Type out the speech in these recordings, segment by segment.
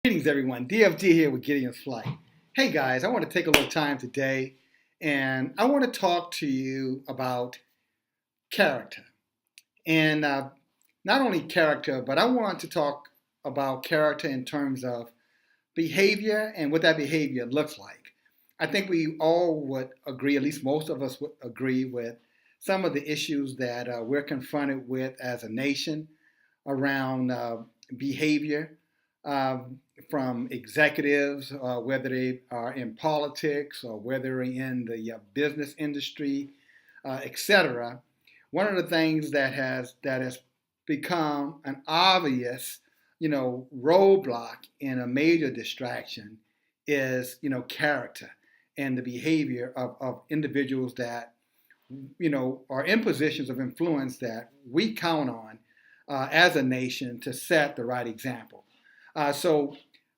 Greetings, everyone. DFG here with Gideon's Flight. Hey, guys, I want to take a little time today and I want to talk to you about character. And not only character, but I want to talk about character in terms of behavior and what that behavior looks like. I think we all would agree, at least most of us would agree with some of the issues that we're confronted with as a nation around behavior from executives, whether they are in politics or whether they're in the business industry, etc. One of the things that has become an obvious, roadblock and a major distraction is, character and the behavior of individuals that, are in positions of influence that we count on as a nation to set the right example. So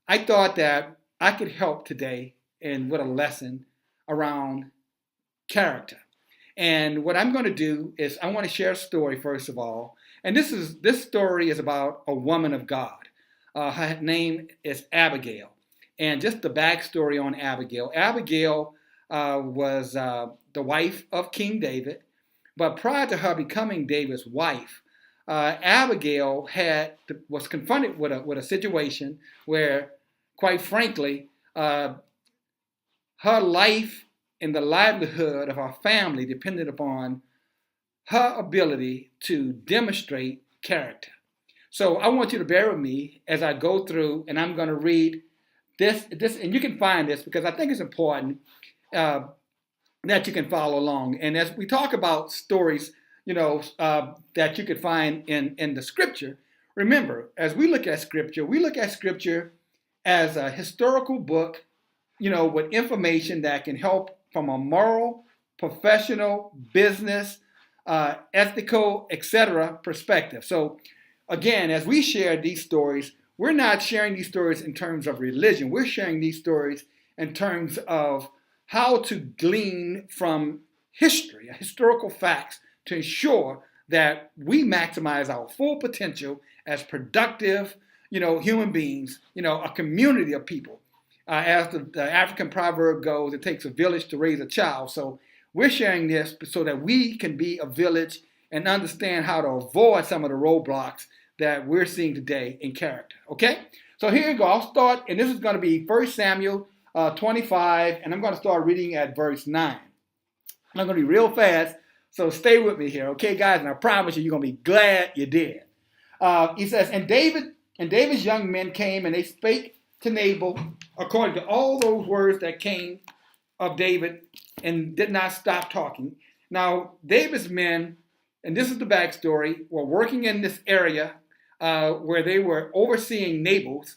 I thought that I could help today and with a lesson around character. And what I'm going to do is I want to share a story first of all. And this story is about a woman of God. Her name is Abigail. And just the backstory on Abigail. Abigail was the wife of King David. But prior to her becoming David's wife, Abigail was confronted with a situation where, quite frankly, her life and the livelihood of her family depended upon her ability to demonstrate character. So I want you to bear with me as I go through, and I'm going to read this, and you can find this because I think it's important that you can follow along. And as we talk about stories, that you could find in the scripture. Remember, as we look at scripture as a historical book, with information that can help from a moral, professional, business, ethical, etc. perspective. So again, as we share these stories, we're not sharing these stories in terms of religion. We're sharing these stories in terms of how to glean from history, historical facts, to ensure that we maximize our full potential as productive, human beings, a community of people. As the African proverb goes, it takes a village to raise a child. So we're sharing this so that we can be a village and understand how to avoid some of the roadblocks that we're seeing today in character. Okay? So here you go. I'll start, and this is going to be 1 Samuel 25, and I'm going to start reading at verse 9. I'm going to be real fast. So stay with me here, okay, guys? And I promise you, you're going to be glad you did. He says, and David's young men came and they spake to Nabal according to all those words that came of David and did not stop talking. Now, David's men, and this is the backstory, were working in this area where they were overseeing Nabal's,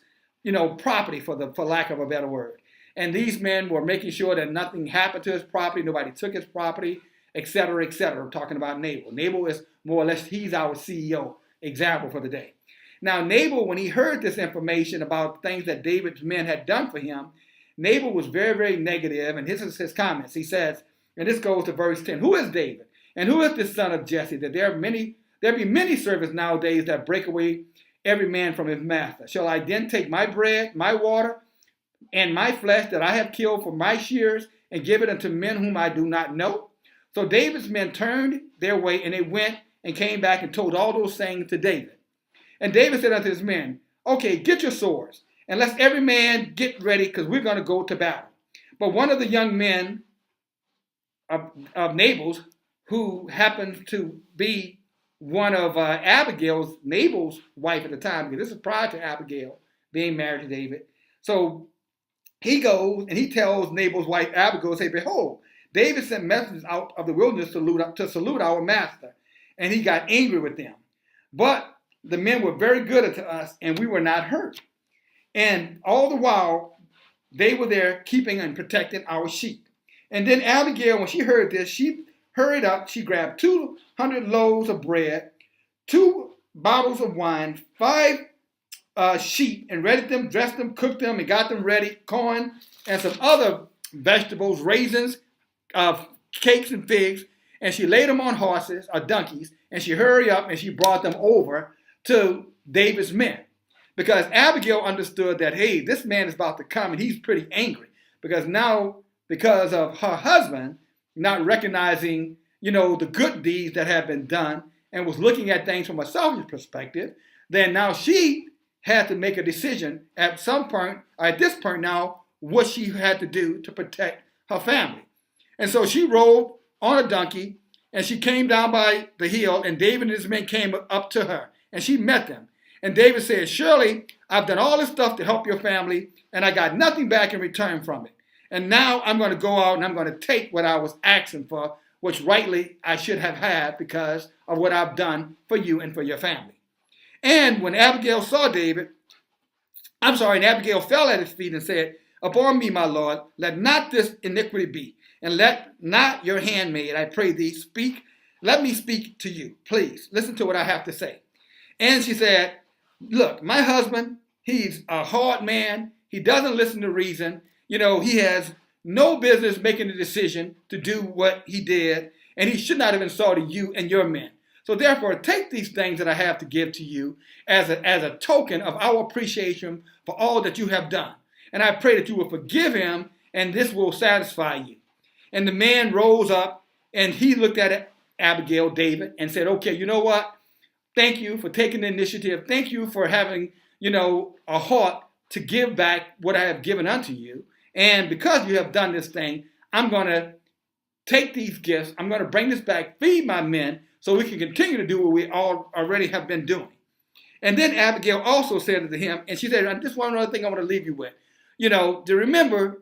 property, for lack of a better word. And these men were making sure that nothing happened to his property, nobody took his property, etc., etc. We're talking about Nabal. Nabal is more or less, he's our CEO example for the day. Now, Nabal, when he heard this information about things that David's men had done for him, Nabal was very, very negative, and this is his comments. He says, and this goes to verse 10, who is David? And who is this son of Jesse? That there be many servants nowadays that break away every man from his master. Shall I then take my bread, my water, and my flesh that I have killed for my shears, and give it unto men whom I do not know? So David's men turned their way, and they went and came back and told all those things to David. And David said unto his men, okay, get your swords, and let's every man get ready, because we're going to go to battle. But one of the young men of Nabal's, who happened to be one of Nabal's wife at the time, because this is prior to Abigail being married to David. So he goes and he tells Nabal's wife Abigail, say, behold, David sent messengers out of the wilderness to salute our master, and he got angry with them. But the men were very good to us, and we were not hurt. And all the while, they were there keeping and protecting our sheep. And then Abigail, when she heard this, she hurried up. She grabbed 200 loaves of bread, 2 bottles of wine, 5 sheep, and readied them, dressed them, cooked them, and got them ready, corn, and some other vegetables, raisins, cakes and figs, and she laid them on horses or donkeys, and she hurried up and she brought them over to David's men. because Abigail understood that, hey, this man is about to come and he's pretty angry because now, because of her husband not recognizing, the good deeds that have been done and was looking at things from a selfish perspective, then now she had to make a decision at some point, or at this point now, what she had to do to protect her family. And so she rode on a donkey and she came down by the hill, and David and his men came up to her and she met them. And David said, surely I've done all this stuff to help your family and I got nothing back in return from it. And now I'm going to go out and I'm going to take what I was asking for, which rightly I should have had because of what I've done for you and for your family. And when Abigail saw David, and Abigail fell at his feet and said, upon me, my Lord, let not this iniquity be, and let not your handmaid, I pray thee, let me speak to you. Please, listen to what I have to say. And she said, look, my husband, he's a hard man. He doesn't listen to reason. He has no business making a decision to do what he did, and he should not have insulted you and your men. So therefore, take these things that I have to give to you as a token of our appreciation for all that you have done. And I pray that you will forgive him, and this will satisfy you. And the man rose up, and he looked at Abigail, David, and said, okay, you know what? Thank you for taking the initiative. Thank you for having, a heart to give back what I have given unto you. And because you have done this thing, I'm going to take these gifts. I'm going to bring this back, feed my men, so we can continue to do what we all already have been doing. And then Abigail also said to him, and she said, this one other thing I want to leave you with, to remember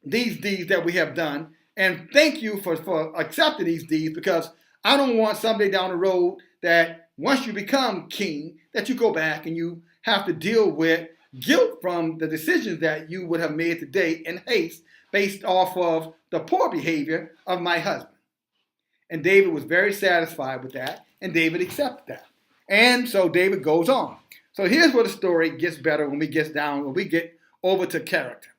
these deeds that we have done, and thank you for accepting these deeds, because I don't want someday down the road that once you become king, that you go back and you have to deal with guilt from the decisions that you would have made today in haste based off of the poor behavior of my husband. And David was very satisfied with that, and David accepted that. And so David goes on. So here's where the story gets better when we get over to character.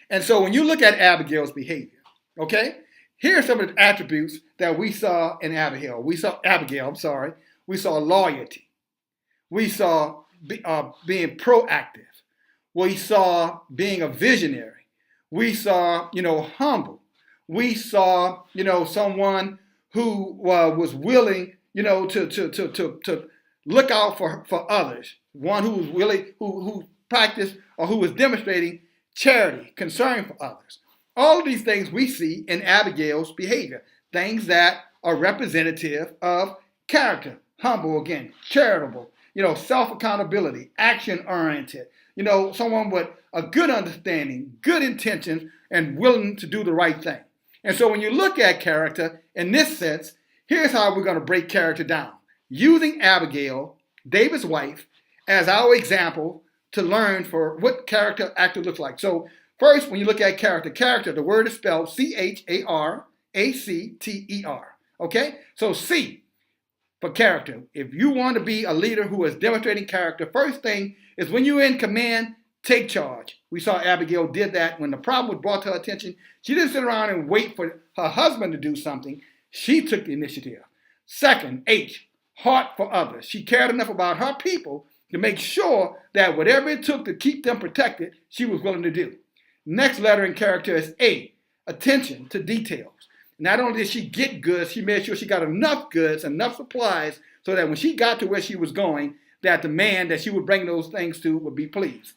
And so when you look at Abigail's behavior, okay, here are some of the attributes that we saw in Abigail. We saw loyalty. We saw being proactive. We saw being a visionary. We saw, humble. We saw, someone who was willing, to look out for others. One who was willing, who practiced or who was demonstrating charity, concern for others. All of these things we see in Abigail's behavior, things that are representative of character. Humble again, charitable, self-accountability, action-oriented, someone with a good understanding, good intentions, and willing to do the right thing. And so when you look at character in this sense, here's how we're going to break character down. Using Abigail, David's wife, as our example to learn for what character actually looks like. So first, when you look at character, the word is spelled C-H-A-R-A-C-T-E-R. Okay? So C for character. If you want to be a leader who is demonstrating character, first thing is when you're in command, take charge. We saw Abigail did that when the problem was brought to her attention. She didn't sit around and wait for her husband to do something. She took the initiative. Second, H, heart for others. She cared enough about her people to make sure that whatever it took to keep them protected, she was willing to do. Next letter in character is A, attention to details. Not only did she get goods, she made sure she got enough goods, enough supplies, so that when she got to where she was going, that the man that she would bring those things to would be pleased.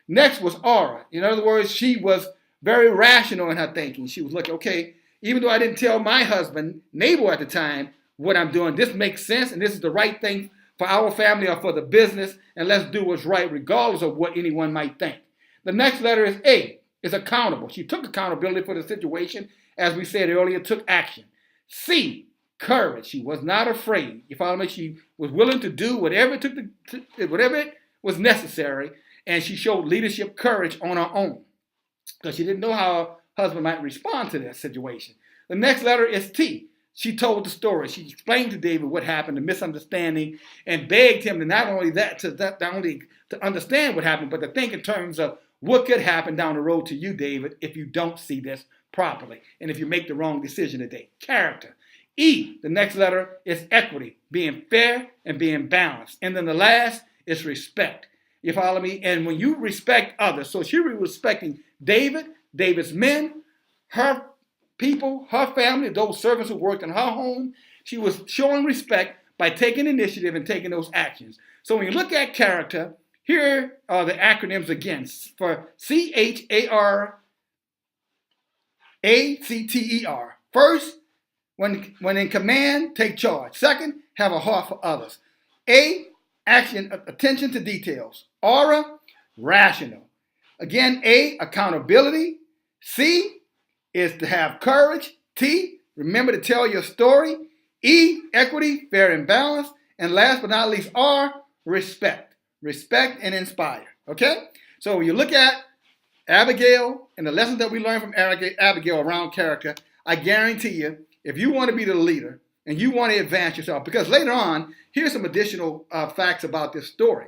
Next was aura. In other words, she was very rational in her thinking. She was looking, okay, even though I didn't tell my husband, Nabal at the time, what I'm doing, this makes sense, and this is the right thing for our family or for the business, and let's do what's right regardless of what anyone might think. The next letter is A, is accountable. She took accountability for the situation. As we said earlier, took action. C, courage. She was not afraid. You follow me? She was willing to do whatever it was necessary, and she showed leadership courage on her own because she didn't know how her husband might respond to that situation. The next letter is T. She told the story. She explained to David what happened, the misunderstanding, and begged him to not only to understand what happened, but to think in terms of what could happen down the road to you, David, if you don't see this properly and if you make the wrong decision today. Character. E, the next letter, is equity, being fair and being balanced. And then the last is respect. You follow me? And when you respect others, so she was respecting David, David's men, her people, her family, those servants who worked in her home. She was showing respect by taking initiative and taking those actions. So when you look at character, here are the acronyms again for CHARACTER. First, when in command, take charge. Second, have a heart for others. A, action, attention to details. Aura, rational. Again, A, accountability. C is to have courage. T, remember to tell your story. E, equity, fair and balanced. And last but not least, R, respect. Respect and inspire. Okay? So when you look at Abigail and the lessons that we learned from Abigail around character, I guarantee you, if you want to be the leader and you want to advance yourself, because later on, here's some additional facts about this story.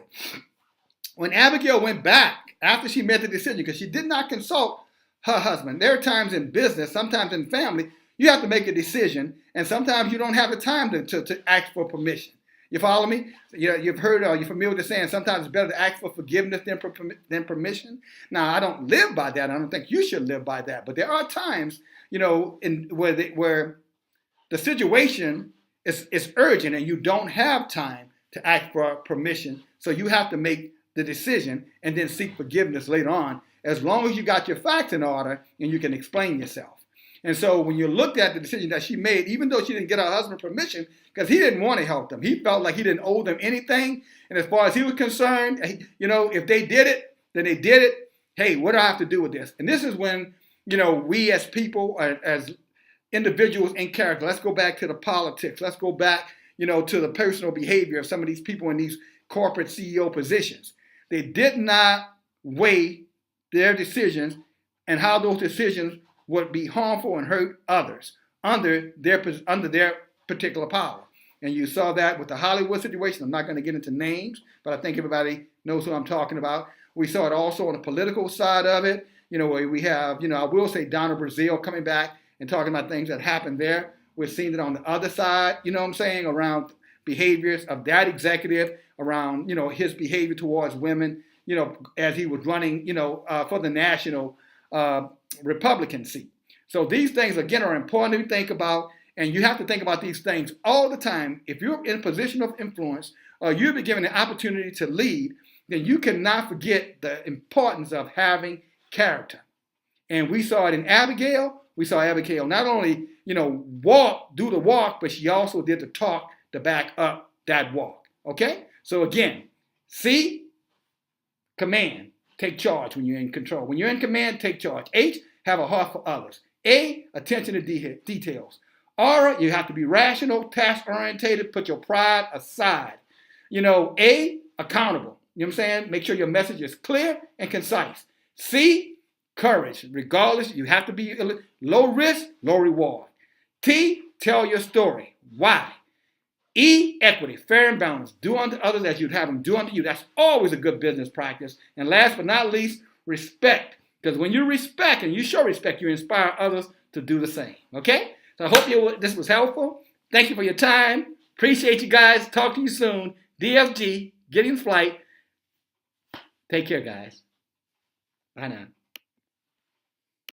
When Abigail went back after she made the decision, because she did not consult her husband, there are times in business, sometimes in family, you have to make a decision, and sometimes you don't have the time to ask for permission. You follow me? You've heard, you're familiar with the saying, sometimes it's better to ask for forgiveness than permission. Now, I don't live by that. I don't think you should live by that. But there are times, where the situation is urgent and you don't have time to ask for permission. So you have to make the decision and then seek forgiveness later on, as long as you got your facts in order and you can explain yourself. And so when you looked at the decision that she made, even though she didn't get her husband permission, because he didn't want to help them, he felt like he didn't owe them anything. And as far as he was concerned, if they did it, then they did it. Hey, what do I have to do with this? And this is when, we as people, as individuals in character, let's go back to the politics. Let's go back, to the personal behavior of some of these people in these corporate CEO positions. They did not weigh their decisions and how those decisions would be harmful and hurt others under their particular power. And you saw that with the Hollywood situation. I'm not going to get into names, but I think everybody knows who I'm talking about. We saw it also on the political side of it, where we have, I will say Donald Brazil coming back and talking about things that happened there. We're seeing it on the other side, around behaviors of that executive, around, his behavior towards women, as he was running, for the national Republican seat. So these things, again, are important to think about, and you have to think about these things all the time. If you're in a position of influence or you've been given the opportunity to lead, then you cannot forget the importance of having character. And we saw it in Abigail. We saw Abigail not only, do the walk, but she also did the talk to back up that walk. Okay? So again, C, command. Take charge when you're in control. When you're in command, take charge. H, have a heart for others. A, attention to details. R, you have to be rational, task-orientated, put your pride aside. A, accountable. You know what I'm saying? Make sure your message is clear and concise. C, courage. Regardless, you have to be low risk, low reward. T, tell your story. Why? E, equity, fair and balanced. Do unto others as you'd have them do unto you. That's always a good business practice. And last but not least, respect. Because when you respect and you show respect, you inspire others to do the same. Okay? So I hope this was helpful. Thank you for your time. Appreciate you guys. Talk to you soon. DFG, Getting Flight. Take care, guys. Bye now.